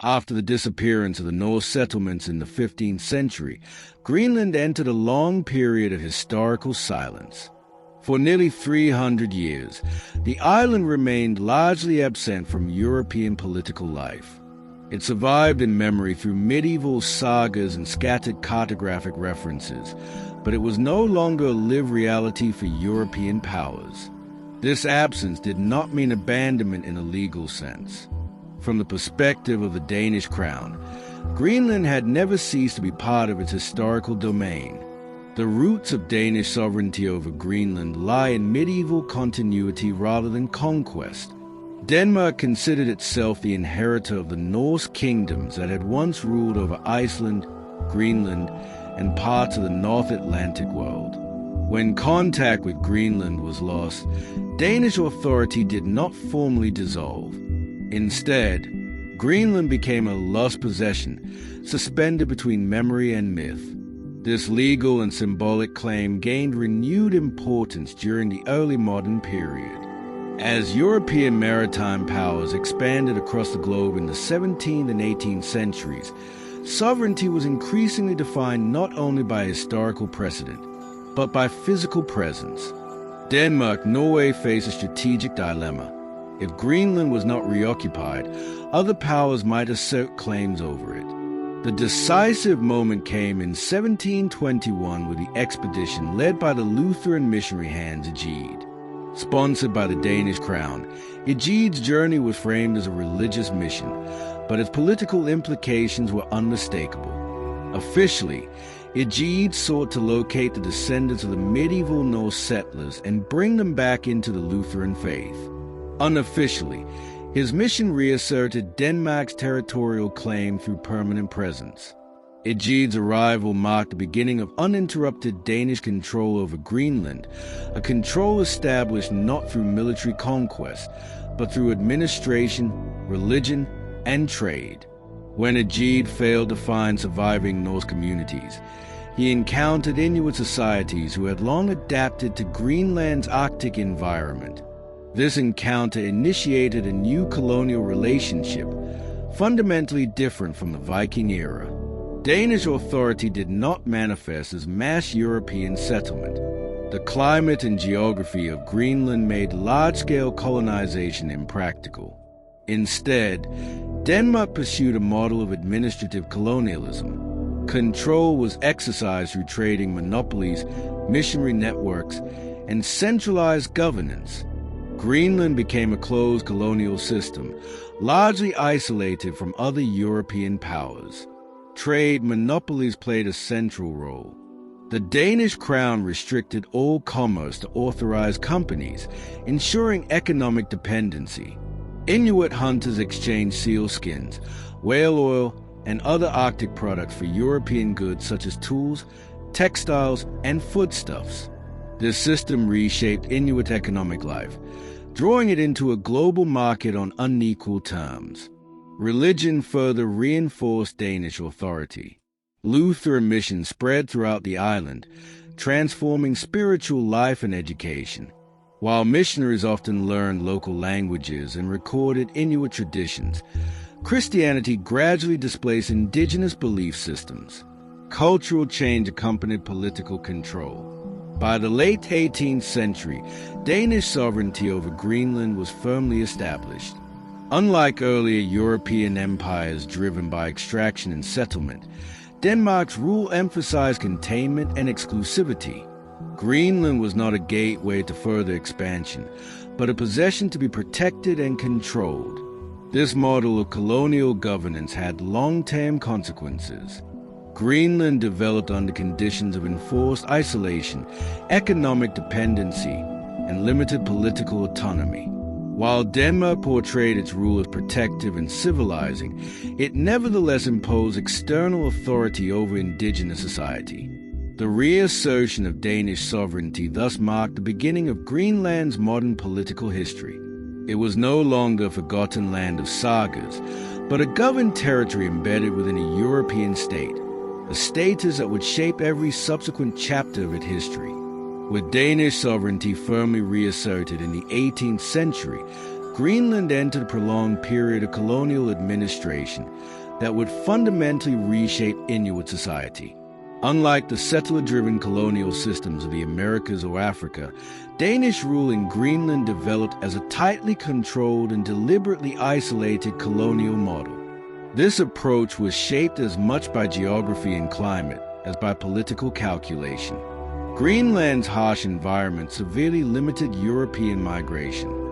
After the disappearance of the Norse settlements in the 15th century, Greenland entered a long period of historical silence. For nearly 300 years, the island remained largely absent from European political life. It survived in memory through medieval sagas and scattered cartographic references, but it was no longer a lived reality for European powers. This absence did not mean abandonment in a legal sense. From the perspective of the Danish crown, Greenland had never ceased to be part of its historical domain. The roots of Danish sovereignty over Greenland lie in medieval continuity rather than conquest. Denmark considered itself the inheritor of the Norse kingdoms that had once ruled over Iceland, Greenland, and parts of the North Atlantic world. When contact with Greenland was lost, Danish authority did not formally dissolve. Instead, Greenland became a lost possession, suspended between memory and myth. This legal and symbolic claim gained renewed importance during the early modern period. As European maritime powers expanded across the globe in the 17th and 18th centuries, sovereignty was increasingly defined not only by historical precedent, but by physical presence. Denmark, Norway faced a strategic dilemma. If Greenland was not reoccupied, other powers might assert claims over it. The decisive moment came in 1721 with the expedition led by the Lutheran missionary Hans Egede. Sponsored by the Danish crown, Egede's journey was framed as a religious mission, but its political implications were unmistakable. Officially, Egede sought to locate the descendants of the medieval Norse settlers and bring them back into the Lutheran faith. Unofficially, his mission reasserted Denmark's territorial claim through permanent presence. Egede's arrival marked the beginning of uninterrupted Danish control over Greenland, a control established not through military conquest, but through administration, religion, and trade. When Egede failed to find surviving Norse communities, he encountered Inuit societies who had long adapted to Greenland's Arctic environment. This encounter initiated a new colonial relationship, fundamentally different from the Viking era. Danish authority did not manifest as mass European settlement. The climate and geography of Greenland made large-scale colonization impractical. Instead, Denmark pursued a model of administrative colonialism. Control was exercised through trading monopolies, missionary networks, and centralized governance. Greenland became a closed colonial system, largely isolated from other European powers. Trade monopolies played a central role. The Danish crown restricted all commerce to authorized companies, ensuring economic dependency. Inuit hunters exchanged seal skins, whale oil, and other Arctic products for European goods such as tools, textiles, and foodstuffs. This system reshaped Inuit economic life, drawing it into a global market on unequal terms. Religion further reinforced Danish authority. Lutheran missions spread throughout the island, transforming spiritual life and education. While missionaries often learned local languages and recorded Inuit traditions, Christianity gradually displaced indigenous belief systems. Cultural change accompanied political control. By the late 18th century, Danish sovereignty over Greenland was firmly established. Unlike earlier European empires driven by extraction and settlement, Denmark's rule emphasized containment and exclusivity. Greenland was not a gateway to further expansion, but a possession to be protected and controlled. This model of colonial governance had long-term consequences. Greenland developed under conditions of enforced isolation, economic dependency, and limited political autonomy. While Denmark portrayed its rule as protective and civilizing, it nevertheless imposed external authority over indigenous society. The reassertion of Danish sovereignty thus marked the beginning of Greenland's modern political history. It was no longer a forgotten land of sagas, but a governed territory embedded within a European state, a status that would shape every subsequent chapter of its history. With Danish sovereignty firmly reasserted in the 18th century, Greenland entered a prolonged period of colonial administration that would fundamentally reshape Inuit society. Unlike the settler-driven colonial systems of the Americas or Africa, Danish rule in Greenland developed as a tightly controlled and deliberately isolated colonial model. This approach was shaped as much by geography and climate as by political calculation. Greenland's harsh environment severely limited European migration.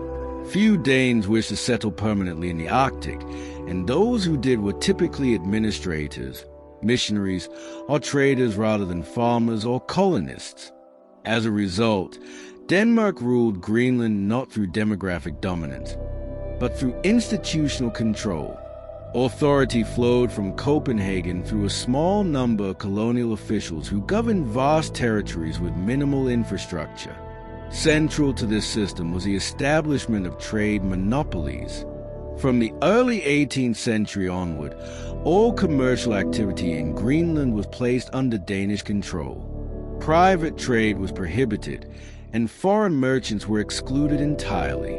Few Danes wished to settle permanently in the Arctic, and those who did were typically administrators, missionaries, or traders rather than farmers or colonists. As a result, Denmark ruled Greenland not through demographic dominance, but through institutional control. Authority flowed from Copenhagen through a small number of colonial officials who governed vast territories with minimal infrastructure. Central to this system was the establishment of trade monopolies. From the early 18th century onward, all commercial activity in Greenland was placed under Danish control. Private trade was prohibited, and foreign merchants were excluded entirely.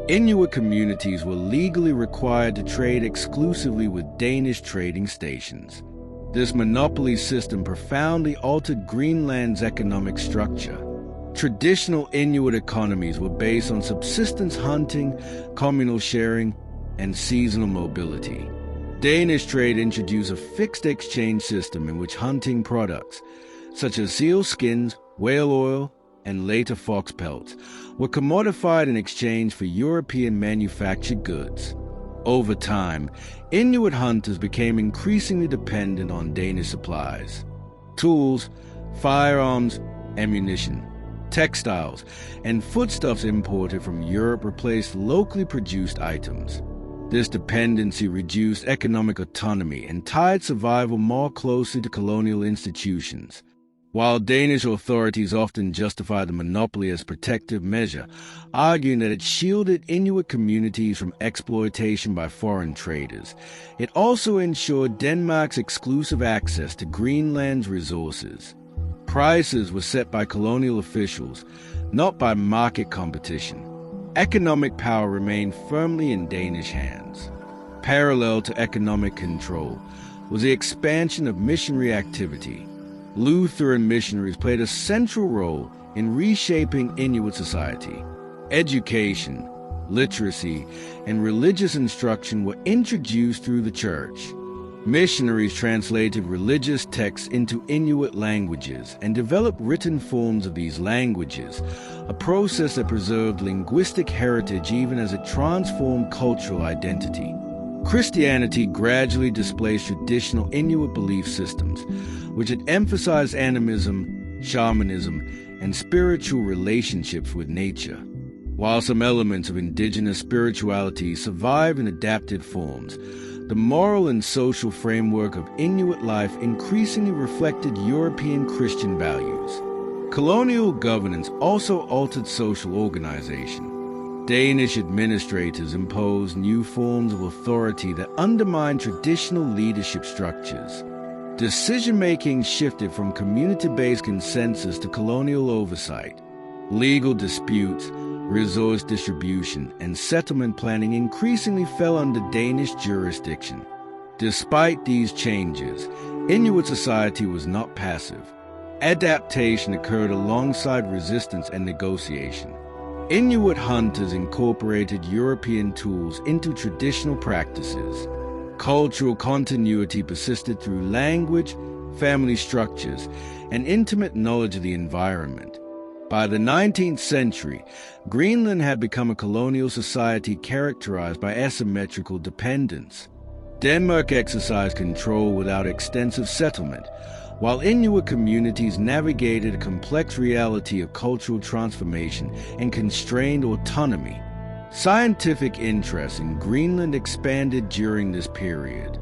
Inuit communities were legally required to trade exclusively with Danish trading stations. This monopoly system profoundly altered Greenland's economic structure. Traditional Inuit economies were based on subsistence hunting, communal sharing, and seasonal mobility. Danish trade introduced a fixed exchange system in which hunting products, such as seal skins, whale oil, and later fox pelts, were commodified in exchange for European manufactured goods. Over time, Inuit hunters became increasingly dependent on Danish supplies. Tools, firearms, ammunition, textiles, and foodstuffs imported from Europe replaced locally produced items. This dependency reduced economic autonomy and tied survival more closely to colonial institutions. While Danish authorities often justified the monopoly as a protective measure, arguing that it shielded Inuit communities from exploitation by foreign traders, it also ensured Denmark's exclusive access to Greenland's resources. Prices were set by colonial officials, not by market competition. Economic power remained firmly in Danish hands. Parallel to economic control was the expansion of missionary activity. Lutheran missionaries played a central role in reshaping Inuit society. Education, literacy, and religious instruction were introduced through the church. Missionaries translated religious texts into Inuit languages and developed written forms of these languages, a process that preserved linguistic heritage even as it transformed cultural identity. Christianity gradually displaced traditional Inuit belief systems, which had emphasized animism, shamanism, and spiritual relationships with nature. While some elements of indigenous spirituality survived in adapted forms, the moral and social framework of Inuit life increasingly reflected European Christian values. Colonial governance also altered social organization. Danish administrators imposed new forms of authority that undermined traditional leadership structures. Decision-making shifted from community-based consensus to colonial oversight. Legal disputes, resource distribution, and settlement planning increasingly fell under Danish jurisdiction. Despite these changes, Inuit society was not passive. Adaptation occurred alongside resistance and negotiation. Inuit hunters incorporated European tools into traditional practices. Cultural continuity persisted through language, family structures, and intimate knowledge of the environment. By the 19th century, Greenland had become a colonial society characterized by asymmetrical dependence. Denmark exercised control without extensive settlement, while Inuit communities navigated a complex reality of cultural transformation and constrained autonomy. Scientific interest in Greenland expanded during this period.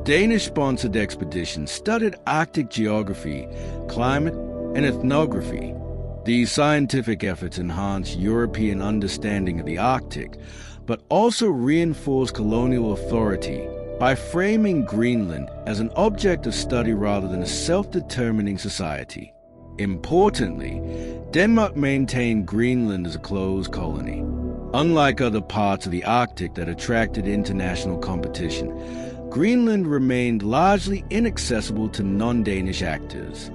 Danish-sponsored expeditions studied Arctic geography, climate, and ethnography. These scientific efforts enhanced European understanding of the Arctic, but also reinforced colonial authority by framing Greenland as an object of study rather than a self-determining society. Importantly, Denmark maintained Greenland as a closed colony. Unlike other parts of the Arctic that attracted international competition, Greenland remained largely inaccessible to non-Danish actors.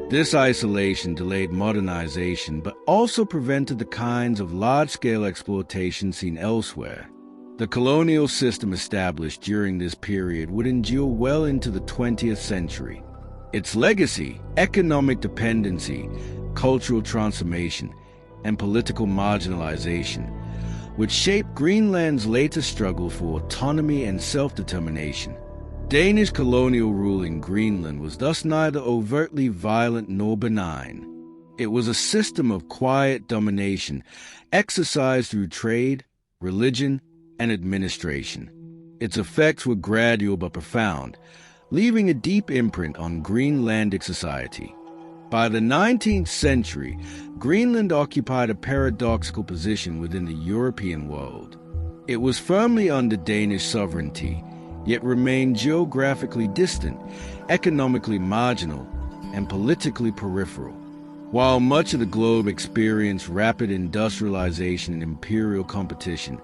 This isolation delayed modernization but also prevented the kinds of large-scale exploitation seen elsewhere. The colonial system established during this period would endure well into the 20th century. Its legacy, economic dependency, cultural transformation, and political marginalization would shape Greenland's later struggle for autonomy and self-determination. Danish colonial rule in Greenland was thus neither overtly violent nor benign. It was a system of quiet domination exercised through trade, religion, and administration. Its effects were gradual but profound, leaving a deep imprint on Greenlandic society. By the 19th century, Greenland occupied a paradoxical position within the European world. It was firmly under Danish sovereignty, yet remained geographically distant, economically marginal, and politically peripheral. While much of the globe experienced rapid industrialization and imperial competition,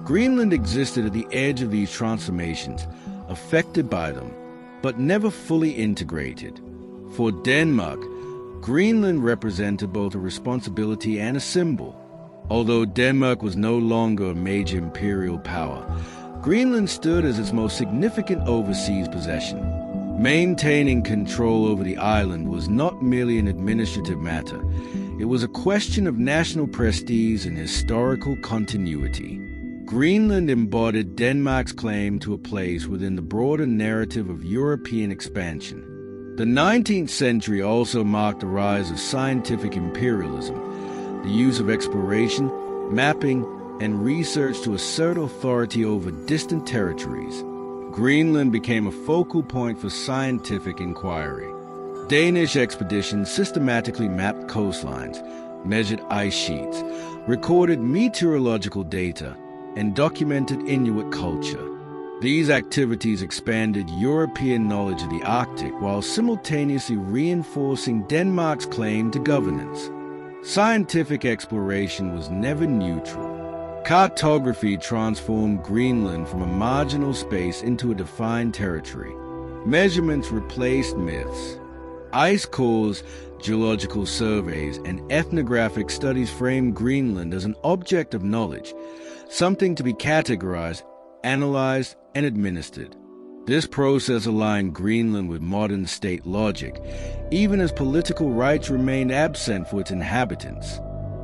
Greenland existed at the edge of these transformations, affected by them, but never fully integrated. For Denmark, Greenland represented both a responsibility and a symbol. Although Denmark was no longer a major imperial power, Greenland stood as its most significant overseas possession. Maintaining control over the island was not merely an administrative matter. It was a question of national prestige and historical continuity. Greenland embodied Denmark's claim to a place within the broader narrative of European expansion. The 19th century also marked the rise of scientific imperialism, the use of exploration, mapping, and research to assert authority over distant territories. Greenland became a focal point for scientific inquiry. Danish expeditions systematically mapped coastlines, measured ice sheets, recorded meteorological data, and documented Inuit culture. These activities expanded European knowledge of the Arctic while simultaneously reinforcing Denmark's claim to governance. Scientific exploration was never neutral. Cartography transformed Greenland from a marginal space into a defined territory. Measurements replaced myths. Ice cores, geological surveys, and ethnographic studies framed Greenland as an object of knowledge, something to be categorized, analyzed, and administered. This process aligned Greenland with modern state logic, even as political rights remained absent for its inhabitants.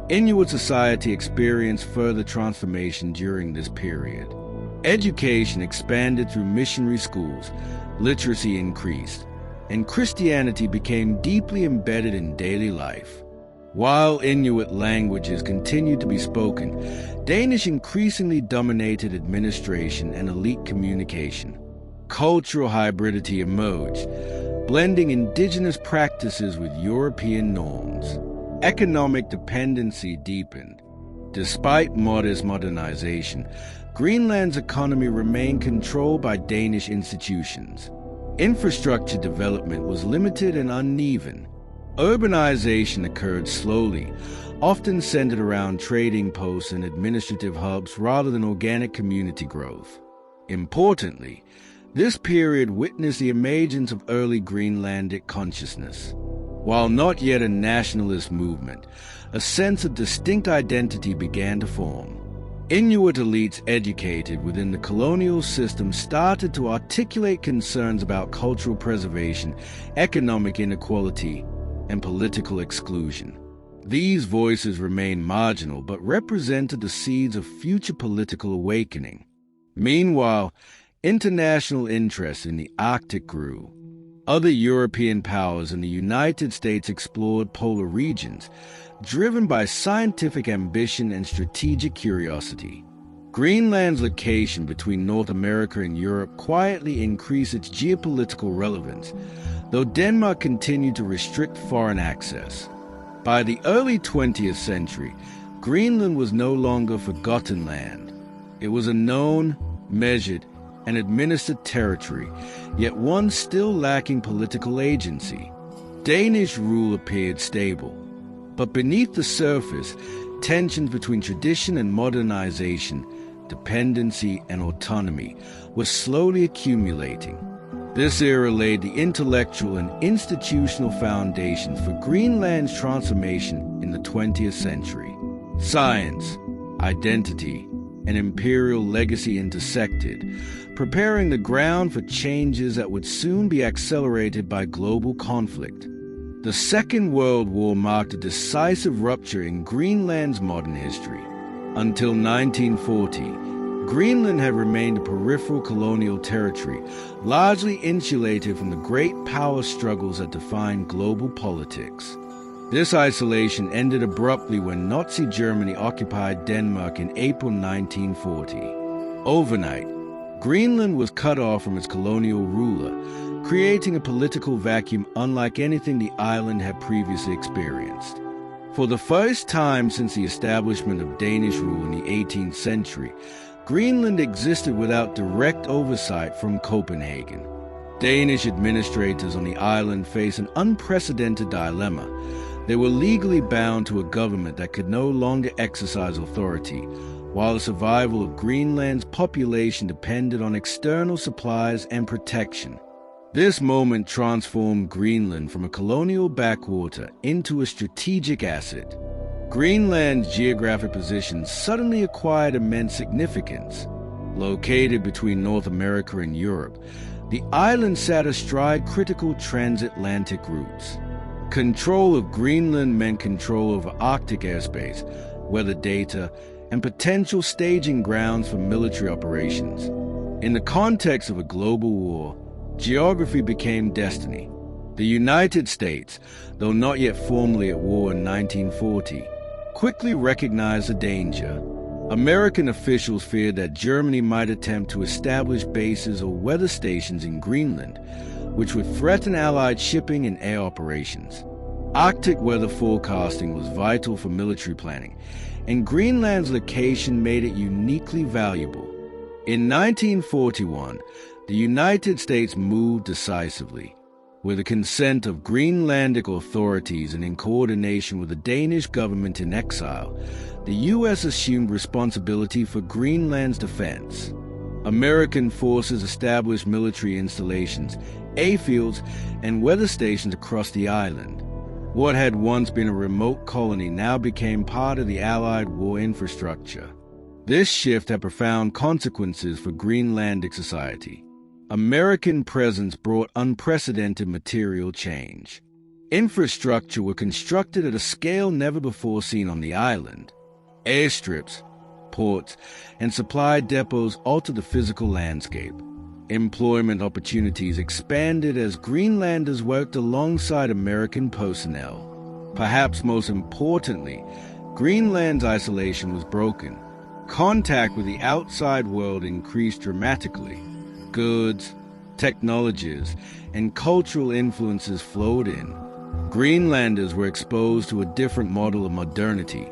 Inuit society experienced further transformation during this period. Education expanded through missionary schools, literacy increased, and Christianity became deeply embedded in daily life. While Inuit languages continued to be spoken, Danish increasingly dominated administration and elite communication. Cultural hybridity emerged, blending indigenous practices with European norms. Economic dependency deepened. Despite modest modernization, Greenland's economy remained controlled by Danish institutions. Infrastructure development was limited and uneven. Urbanization occurred slowly, often centered around trading posts and administrative hubs rather than organic community growth. Importantly, this period witnessed the emergence of early Greenlandic consciousness. While not yet a nationalist movement, a sense of distinct identity began to form. Inuit elites educated within the colonial system started to articulate concerns about cultural preservation, economic inequality, and political exclusion. These voices remained marginal but represented the seeds of future political awakening. Meanwhile, international interest in the Arctic grew. Other European powers and the United States explored polar regions, driven by scientific ambition and strategic curiosity. Greenland's location between North America and Europe quietly increased its geopolitical relevance, though Denmark continued to restrict foreign access. By the early 20th century, Greenland was no longer forgotten land. It was a known, measured, and administered territory, yet one still lacking political agency. Danish rule appeared stable, but beneath the surface, tensions between tradition and modernization, dependency and autonomy, were slowly accumulating. This era laid the intellectual and institutional foundations for Greenland's transformation in the 20th century. Science, identity, and imperial legacy intersected, preparing the ground for changes that would soon be accelerated by global conflict. The Second World War marked a decisive rupture in Greenland's modern history. Until 1940, Greenland had remained a peripheral colonial territory, largely insulated from the great power struggles that defined global politics. This isolation ended abruptly when Nazi Germany occupied Denmark in April 1940. Overnight, Greenland was cut off from its colonial ruler, creating a political vacuum unlike anything the island had previously experienced. For the first time since the establishment of Danish rule in the 18th century, Greenland existed without direct oversight from Copenhagen. Danish administrators on the island faced an unprecedented dilemma. They were legally bound to a government that could no longer exercise authority, while the survival of Greenland's population depended on external supplies and protection. This moment transformed Greenland from a colonial backwater into a strategic asset. Greenland's geographic position suddenly acquired immense significance. Located between North America and Europe, the island sat astride critical transatlantic routes. Control of Greenland meant control over Arctic airspace, weather data, and potential staging grounds for military operations. In the context of a global war, geography became destiny. The United States, though not yet formally at war in 1940, quickly recognized the danger. American officials feared that Germany might attempt to establish bases or weather stations in Greenland, which would threaten Allied shipping and air operations. Arctic weather forecasting was vital for military planning, and Greenland's location made it uniquely valuable. In 1941, the United States moved decisively. With the consent of Greenlandic authorities and in coordination with the Danish government in exile, the U.S. assumed responsibility for Greenland's defense. American forces established military installations, airfields, and weather stations across the island. What had once been a remote colony now became part of the Allied war infrastructure. This shift had profound consequences for Greenlandic society. American presence brought unprecedented material change. Infrastructure were constructed at a scale never before seen on the island. Airstrips, ports, and supply depots altered the physical landscape. Employment opportunities expanded as Greenlanders worked alongside American personnel. Perhaps most importantly, Greenland's isolation was broken. Contact with the outside world increased dramatically. Goods, technologies, and cultural influences flowed in. Greenlanders were exposed to a different model of modernity,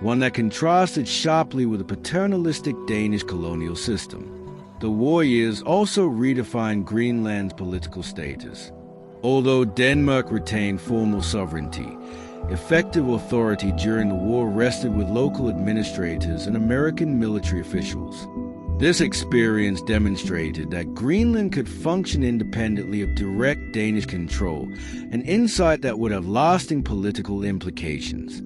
one that contrasted sharply with the paternalistic Danish colonial system. The war years also redefined Greenland's political status. Although Denmark retained formal sovereignty, effective authority during the war rested with local administrators and American military officials. This experience demonstrated that Greenland could function independently of direct Danish control, an insight that would have lasting political implications.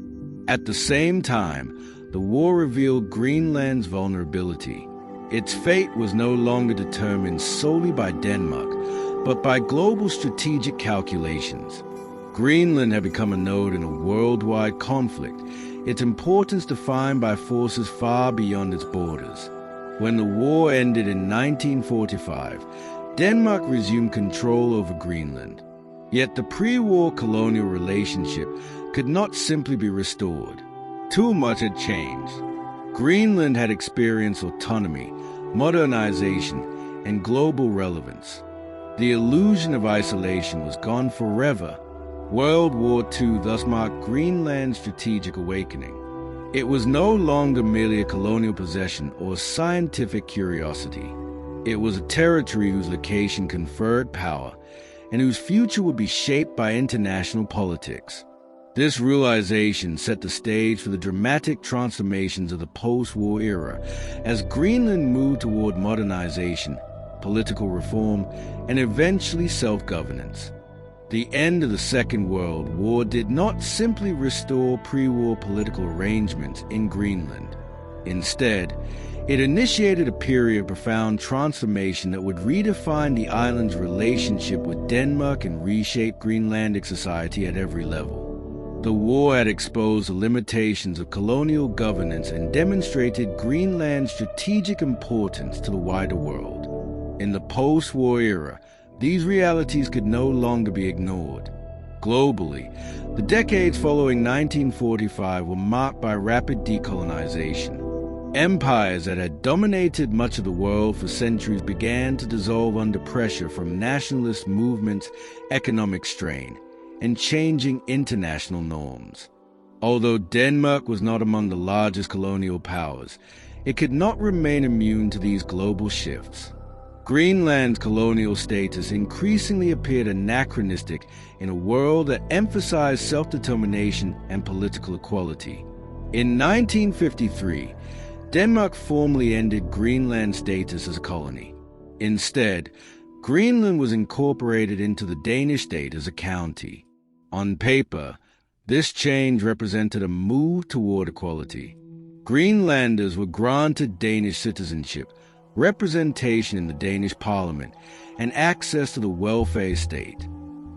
At the same time, the war revealed Greenland's vulnerability. Its fate was no longer determined solely by Denmark, but by global strategic calculations. Greenland had become a node in a worldwide conflict, its importance defined by forces far beyond its borders. When the war ended in 1945, Denmark resumed control over Greenland. Yet the pre-war colonial relationship could not simply be restored. Too much had changed. Greenland had experienced autonomy, modernization, and global relevance. The illusion of isolation was gone forever. World War II thus marked Greenland's strategic awakening. It was no longer merely a colonial possession or scientific curiosity. It was a territory whose location conferred power and whose future would be shaped by international politics. This realization set the stage for the dramatic transformations of the post-war era as Greenland moved toward modernization, political reform, and eventually self-governance. The end of the Second World War did not simply restore pre-war political arrangements in Greenland. Instead, it initiated a period of profound transformation that would redefine the island's relationship with Denmark and reshape Greenlandic society at every level. The war had exposed the limitations of colonial governance and demonstrated Greenland's strategic importance to the wider world. In the post-war era, these realities could no longer be ignored. Globally, the decades following 1945 were marked by rapid decolonization. Empires that had dominated much of the world for centuries began to dissolve under pressure from nationalist movements, economic strain, and changing international norms. Although Denmark was not among the largest colonial powers, it could not remain immune to these global shifts. Greenland's colonial status increasingly appeared anachronistic in a world that emphasized self-determination and political equality. In 1953, Denmark formally ended Greenland's status as a colony. Instead, Greenland was incorporated into the Danish state as a county. On paper, this change represented a move toward equality. Greenlanders were granted Danish citizenship, representation in the Danish parliament, and access to the welfare state.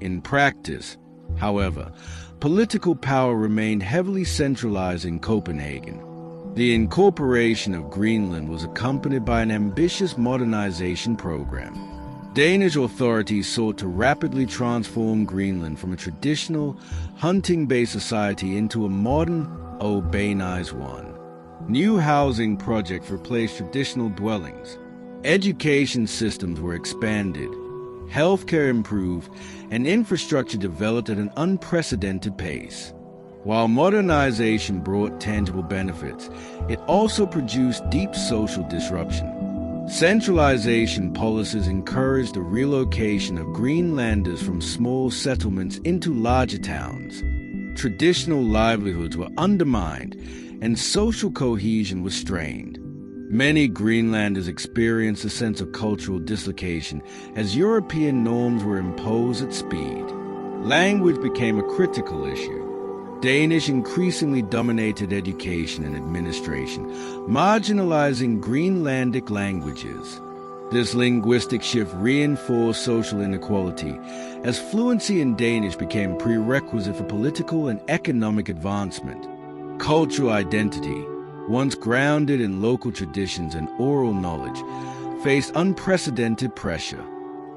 In practice, however, political power remained heavily centralized in Copenhagen. The incorporation of Greenland was accompanied by an ambitious modernization program. Danish authorities sought to rapidly transform Greenland from a traditional, hunting-based society into a modern, urbanized one. New housing projects replaced traditional dwellings. Education systems were expanded. Healthcare improved, and infrastructure developed at an unprecedented pace. While modernization brought tangible benefits, it also produced deep social disruption. Centralization policies encouraged the relocation of Greenlanders from small settlements into larger towns. Traditional livelihoods were undermined, and social cohesion was strained. Many Greenlanders experienced a sense of cultural dislocation as European norms were imposed at speed. Language became a critical issue. Danish increasingly dominated education and administration, marginalizing Greenlandic languages. This linguistic shift reinforced social inequality, as fluency in Danish became a prerequisite for political and economic advancement. Cultural identity, once grounded in local traditions and oral knowledge, faced unprecedented pressure.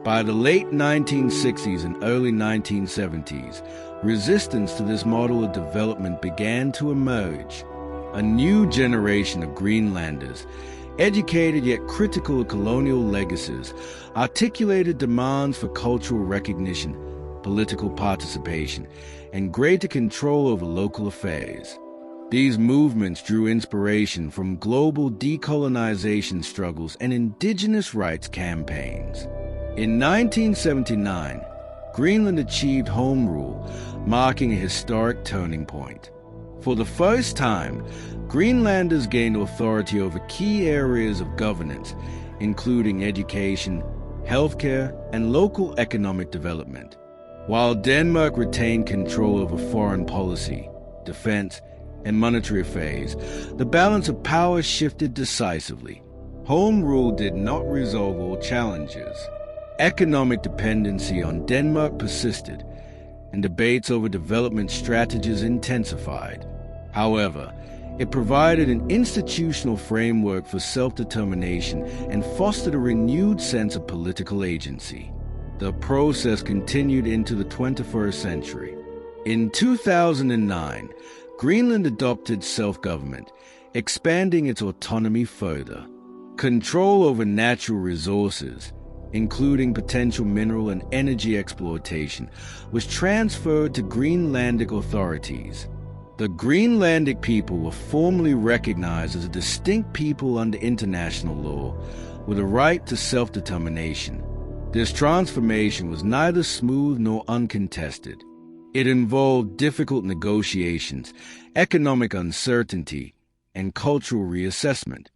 By the late 1960s and early 1970s, resistance to this model of development began to emerge. A new generation of Greenlanders, educated yet critical of colonial legacies, articulated demands for cultural recognition, political participation, and greater control over local affairs. These movements drew inspiration from global decolonization struggles and indigenous rights campaigns. In 1979, Greenland achieved home rule, marking a historic turning point. For the first time, Greenlanders gained authority over key areas of governance, including education, healthcare, and local economic development. While Denmark retained control over foreign policy, defense, and monetary affairs, the balance of power shifted decisively. Home rule did not resolve all challenges. Economic dependency on Denmark persisted, and debates over development strategies intensified. However, it provided an institutional framework for self-determination and fostered a renewed sense of political agency. The process continued into the 21st century. In 2009, Greenland adopted self-government, expanding its autonomy further. Control over natural resources, including potential mineral and energy exploitation, was transferred to Greenlandic authorities. The Greenlandic people were formally recognized as a distinct people under international law, with a right to self-determination. This transformation was neither smooth nor uncontested. It involved difficult negotiations, economic uncertainty, and cultural reassessment.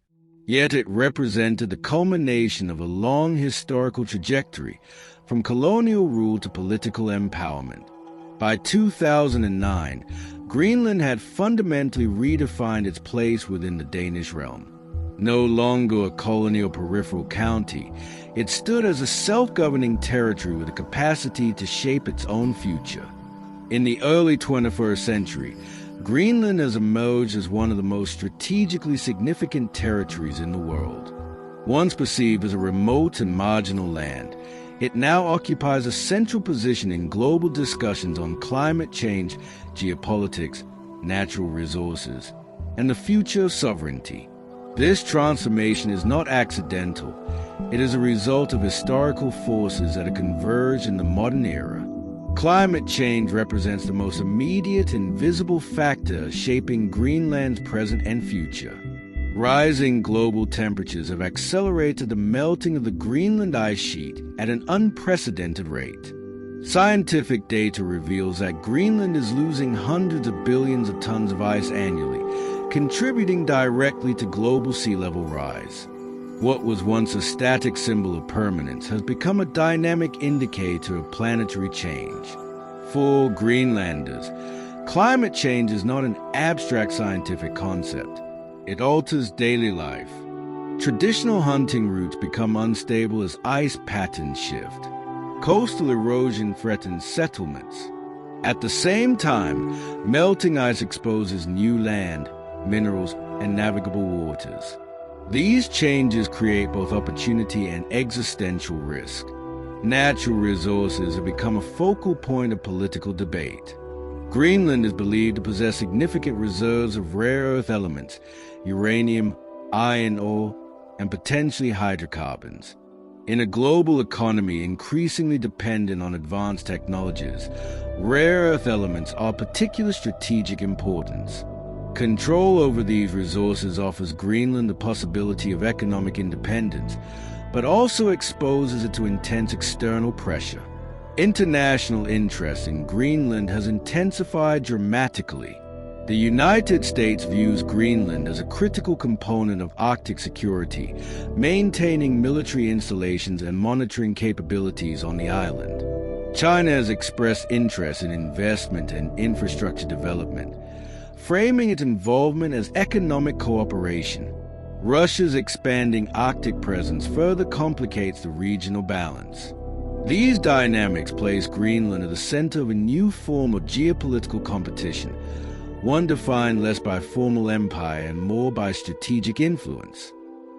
Yet it represented the culmination of a long historical trajectory, from colonial rule to political empowerment. By 2009, Greenland had fundamentally redefined its place within the Danish realm. No longer a colonial peripheral county, it stood as a self-governing territory with the capacity to shape its own future. In the early 21st century, Greenland has emerged as one of the most strategically significant territories in the world. Once perceived as a remote and marginal land, it now occupies a central position in global discussions on climate change, geopolitics, natural resources, and the future of sovereignty. This transformation is not accidental. It is a result of historical forces that have converged in the modern era. Climate change represents the most immediate and visible factor shaping Greenland's present and future. Rising global temperatures have accelerated the melting of the Greenland ice sheet at an unprecedented rate. Scientific data reveals that Greenland is losing hundreds of billions of tons of ice annually, contributing directly to global sea level rise. What was once a static symbol of permanence has become a dynamic indicator of planetary change. For Greenlanders, climate change is not an abstract scientific concept. It alters daily life. Traditional hunting routes become unstable as ice patterns shift. Coastal erosion threatens settlements. At the same time, melting ice exposes new land, minerals, and navigable waters. These changes create both opportunity and existential risk. Natural resources have become a focal point of political debate. Greenland is believed to possess significant reserves of rare earth elements, uranium, iron ore, and potentially hydrocarbons. In a global economy increasingly dependent on advanced technologies, rare earth elements are of particular strategic importance. Control over these resources offers Greenland the possibility of economic independence, but also exposes it to intense external pressure. International interest in Greenland has intensified dramatically. The United States views Greenland as a critical component of Arctic security, maintaining military installations and monitoring capabilities on the island. China has expressed interest in investment and infrastructure development, framing its involvement as economic cooperation. Russia's expanding Arctic presence further complicates the regional balance. These dynamics place Greenland at the center of a new form of geopolitical competition, one defined less by formal empire and more by strategic influence.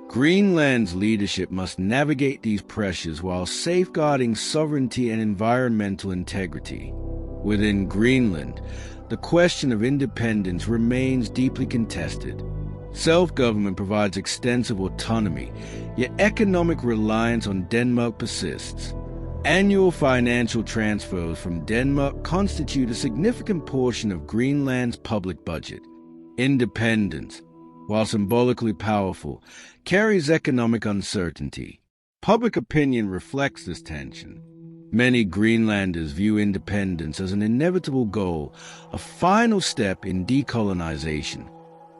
Greenland's leadership must navigate these pressures while safeguarding sovereignty and environmental integrity. Within Greenland, the question of independence remains deeply contested. Self-government provides extensive autonomy, yet economic reliance on Denmark persists. Annual financial transfers from Denmark constitute a significant portion of Greenland's public budget. Independence, while symbolically powerful, carries economic uncertainty. Public opinion reflects this tension. Many Greenlanders view independence as an inevitable goal, a final step in decolonization.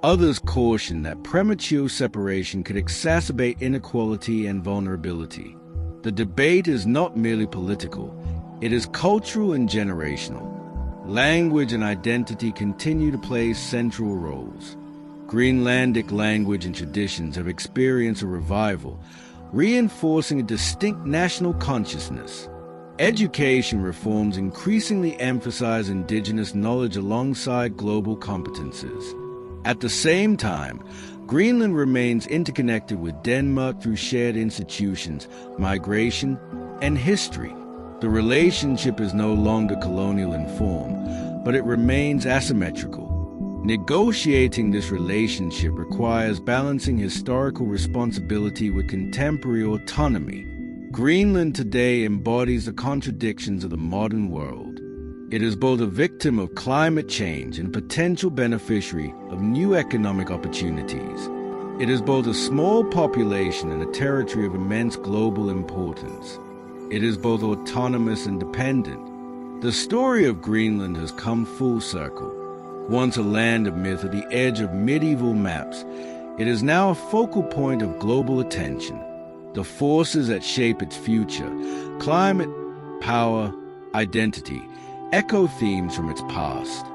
Others caution that premature separation could exacerbate inequality and vulnerability. The debate is not merely political, it is cultural and generational. Language and identity continue to play central roles. Greenlandic language and traditions have experienced a revival, reinforcing a distinct national consciousness. Education reforms increasingly emphasize indigenous knowledge alongside global competences. At the same time, Greenland remains interconnected with Denmark through shared institutions, migration, and history. The relationship is no longer colonial in form, but it remains asymmetrical. Negotiating this relationship requires balancing historical responsibility with contemporary autonomy. Greenland today embodies the contradictions of the modern world. It is both a victim of climate change and potential beneficiary of new economic opportunities. It is both a small population and a territory of immense global importance. It is both autonomous and dependent, The story of Greenland has come full circle. Once a land of myth at the edge of medieval maps, it is now a focal point of global attention. The forces that shape its future, climate, power, identity, echo themes from its past.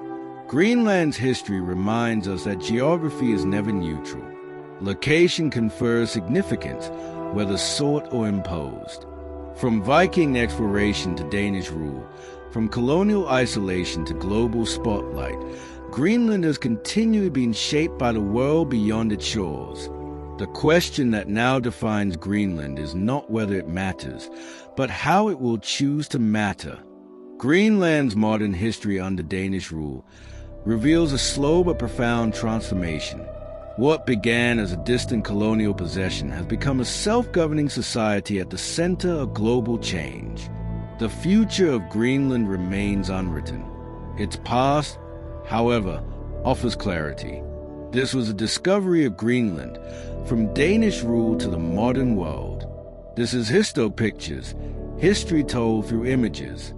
Greenland's history reminds us that geography is never neutral. Location confers significance, whether sought or imposed. From Viking exploration to Danish rule, from colonial isolation to global spotlight, Greenland has continually been shaped by the world beyond its shores. The question that now defines Greenland is not whether it matters, but how it will choose to matter. Greenland's modern history under Danish rule reveals a slow but profound transformation. What began as a distant colonial possession has become a self-governing society at the center of global change. The future of Greenland remains unwritten. Its past, however, offers clarity. This was a discovery of Greenland, from Danish rule to the modern world. This is Histopictures, history told through images.